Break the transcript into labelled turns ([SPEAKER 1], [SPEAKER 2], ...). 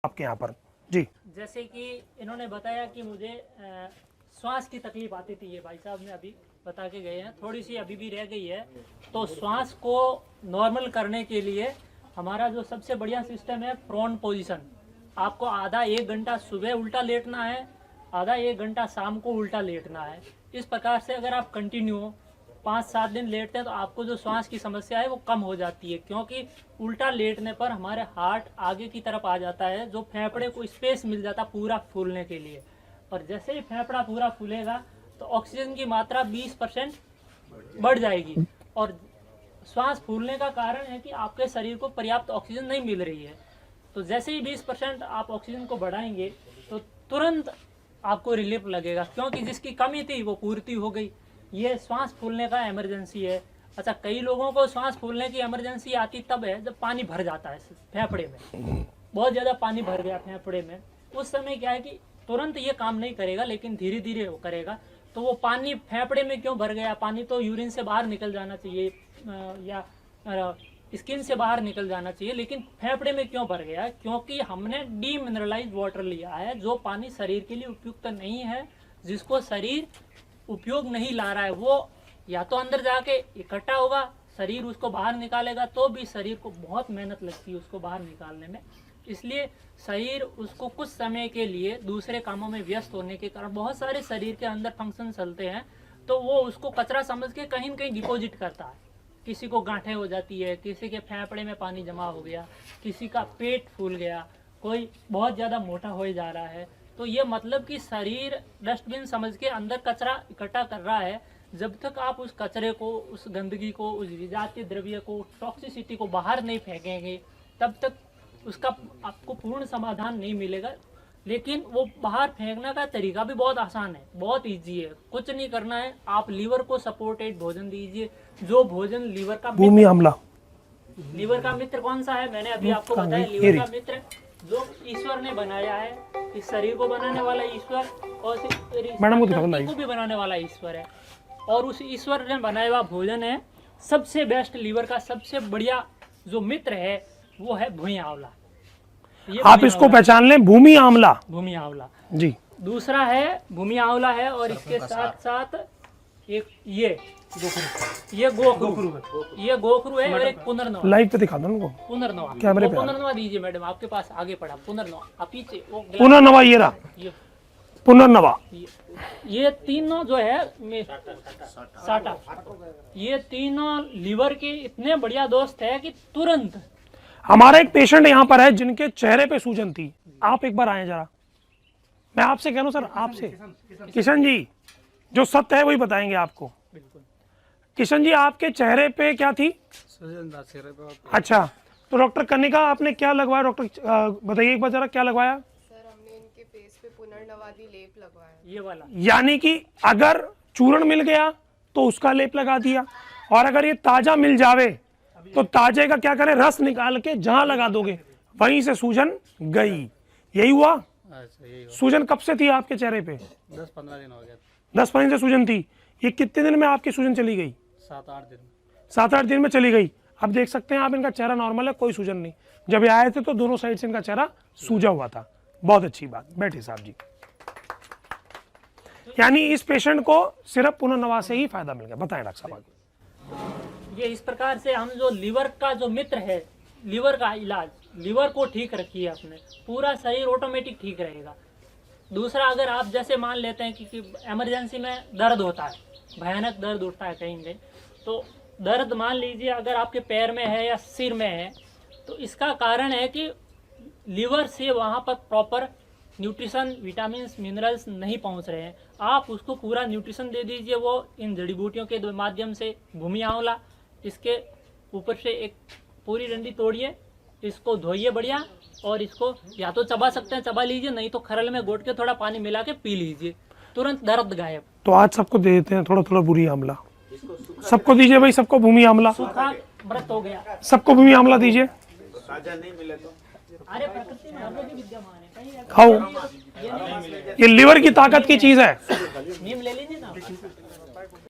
[SPEAKER 1] आपके यहाँ पर जी।
[SPEAKER 2] जैसे कि इन्होंने बताया कि मुझे श्वास की तकलीफ आती थी, ये भाई साहब ने अभी बता के गए हैं, थोड़ी सी अभी भी रह गई है। तो श्वास को नॉर्मल करने के लिए हमारा जो सबसे बढ़िया सिस्टम है प्रोन पोजीशन। आपको आधा 1 घंटा सुबह उल्टा लेटना है, आधा 1 घंटा शाम को उल्टा लेटना है। इस प्रकार से अगर आप कंटिन्यू 5-7 दिन लेटते हैं तो आपको जो श्वास की समस्या है वो कम हो जाती है, क्योंकि उल्टा लेटने पर हमारे हार्ट आगे की तरफ आ जाता है, जो फेफड़े को स्पेस मिल जाता है पूरा फूलने के लिए। और जैसे ही फेफड़ा पूरा फूलेगा तो ऑक्सीजन की मात्रा 20% बढ़ जाएगी। और श्वास फूलने का कारण है कि आपके शरीर को पर्याप्त ऑक्सीजन नहीं मिल रही है। तो जैसे ही 20% आप ऑक्सीजन को बढ़ाएंगे तो तुरंत आपको रिलीफ लगेगा, क्योंकि जिसकी कमी थी वो पूर्ति हो गई। ये श्वास फूलने का इमरजेंसी है। अच्छा, कई लोगों को श्वास फूलने की इमरजेंसी आती तब है जब पानी भर जाता है फेफड़े में, बहुत ज़्यादा पानी भर गया फेफड़े में। उस समय क्या है कि तुरंत ये काम नहीं करेगा, लेकिन धीरे धीरे वो करेगा। तो वो पानी फेफड़े में क्यों भर गया? पानी तो यूरिन से बाहर निकल जाना चाहिए या स्किन से बाहर निकल जाना चाहिए, लेकिन फेफड़े में क्यों भर गया? क्योंकि हमने डीमिनरलाइज्ड वाटर लिया है, जो पानी शरीर के लिए उपयुक्त नहीं है, जिसको शरीर उपयोग नहीं ला रहा है। वो या तो अंदर जाके इकट्ठा होगा, शरीर उसको बाहर निकालेगा, तो भी शरीर को बहुत मेहनत लगती है उसको बाहर निकालने में। इसलिए शरीर उसको कुछ समय के लिए दूसरे कामों में व्यस्त होने के कारण बहुत सारे शरीर के अंदर फंक्शन चलते हैं, तो वो उसको कचरा समझ के कहीं न कहीं डिपॉजिट करता है। किसी को गांठें हो जाती है, किसी के फेफड़े में पानी जमा हो गया, किसी का पेट फूल गया, कोई बहुत ज़्यादा मोटा हो जा रहा है। तो ये मतलब कि शरीर डस्टबिन समझ के अंदर कचरा इकट्ठा कर रहा है। जब तक आप उस कचरे को, उस गंदगी को, उस विजातीय द्रव्य को, टॉक्सिसिटी को बाहर नहीं फेंकेंगे, तब तक उसका आपको पूर्ण समाधान नहीं मिलेगा। लेकिन वो बाहर फेंकने का तरीका भी बहुत आसान है, बहुत इजी है। कुछ नहीं करना है, आप लीवर को सपोर्टेड भोजन दीजिए। जो भोजन लीवर का
[SPEAKER 1] भूमि आम्ला,
[SPEAKER 2] लीवर का मित्र कौन सा है? मैंने अभी आपको बताया, लीवर का मित्र जो ईश्वर ने बनाया है। इस शरीर को बनाने वाला ईश्वर और को भी बनाने वाला ईश्वर है, और उस ईश्वर ने बनाया हुआ भोजन है। सबसे बेस्ट लीवर का सबसे बढ़िया जो मित्र है वो है भूमि आंवला।
[SPEAKER 1] आप इसको पहचान लें, भूमि आंवला।
[SPEAKER 2] भूमि आंवला
[SPEAKER 1] जी,
[SPEAKER 2] दूसरा है भूमि आंवला है, और इसके साथ साथ एक ये गोखरू है, और एक पुनर्नवा।
[SPEAKER 1] लाइव पे दिखा दो उनको,
[SPEAKER 2] पुनर्नवा
[SPEAKER 1] कैमरे पे।
[SPEAKER 2] पुनर्नवा दीजिए मैडम, आपके पास आगे पड़ा पुनर्नवा, आप पीछे
[SPEAKER 1] पुनर्नवा, ये रहा पुनर्नवा।
[SPEAKER 2] ये तीनों जो है साटा, ये तीनों लीवर के इतने बढ़िया दोस्त है कि तुरंत।
[SPEAKER 1] हमारा एक पेशेंट यहाँ पर है जिनके चेहरे पे सूजन थी। आप एक बार आए जरा, मैं आपसे कह रहा हूँ सर, आपसे किशन जी जो सत्य है वही बताएंगे आपको। किशन जी, आपके चेहरे पे क्या थी? अच्छा, तो डॉक्टर कनिका आपने क्या लगवाया? डॉक्टर बताइए एक बार जरा, क्या लगवाया?
[SPEAKER 3] सर, हमने इनके फेस पे पुनर्नवादी लेप लगवाया,
[SPEAKER 2] ये वाला।
[SPEAKER 1] यानी कि अगर चूर्ण मिल गया तो उसका लेप लगा दिया, और अगर ये ताजा मिल जावे तो ताजे का क्या करें, रस निकाल के जहां लगा दोगे वहीं से सूजन गई। यही हुआ? सूजन कब से थी आपके चेहरे पे?
[SPEAKER 4] 10-15 दिन हो गया।
[SPEAKER 1] 10-15 दिन से सूजन थी। ये कितने दिन में आपकी सूजन चली गई?
[SPEAKER 4] 7-8 दिन।
[SPEAKER 1] 7-8 दिन में चली गई। अब देख सकते हैं आप, इनका चेहरा नॉर्मल है, कोई सूजन नहीं। जब ये आए थे तो दोनों साइड से इनका चेहरा सूजा हुआ था। बहुत अच्छी बात। बैठे साहब जी। यानी इस पेशेंट को सिर्फ पुनर्नवा से ही फायदा मिल गया। बताएं डॉक्टर साहब।
[SPEAKER 2] ये इस प्रकार से हम जो लीवर का जो मित्र है, लीवर का इलाज, लीवर को ठीक रखिए अपने, पूरा शरीर ऑटोमेटिक ठीक रहेगा। दूसरा, अगर आप जैसे मान लेते हैं कि इमरजेंसी में दर्द होता है, भयानक दर्द उठता है कहीं कहीं, तो दर्द मान लीजिए अगर आपके पैर में है या सिर में है, तो इसका कारण है कि लीवर से वहाँ पर प्रॉपर न्यूट्रिशन, विटामिन, मिनरल्स नहीं पहुँच रहे हैं। आप उसको पूरा न्यूट्रिशन दे दीजिए, वो इन जड़ी बूटियों के माध्यम से। भूमि आंवला, इसके ऊपर से एक पूरी डंडी तोड़िए, इसको धोइए बढ़िया, और इसको या तो चबा सकते हैं, चबा लीजिए, नहीं तो खरल में घोट के थोड़ा पानी मिला के पी लीजिए, तुरंत दर्द गायब।
[SPEAKER 1] तो आज सबको दे देते हैं थोड़ा थोड़ा भूमि आंवला, सबको दीजिए भाई, सबको भूमि आंवला।
[SPEAKER 2] सूखा व्रत हो गया,
[SPEAKER 1] सबको भूमि आंवला दीजिए।
[SPEAKER 2] अरे प्रकृति में हम लोग विद्यमान है, कहीं
[SPEAKER 1] खाओ, ये लीवर की ताकत की चीज है।
[SPEAKER 2] नीम ले लीजिए ना।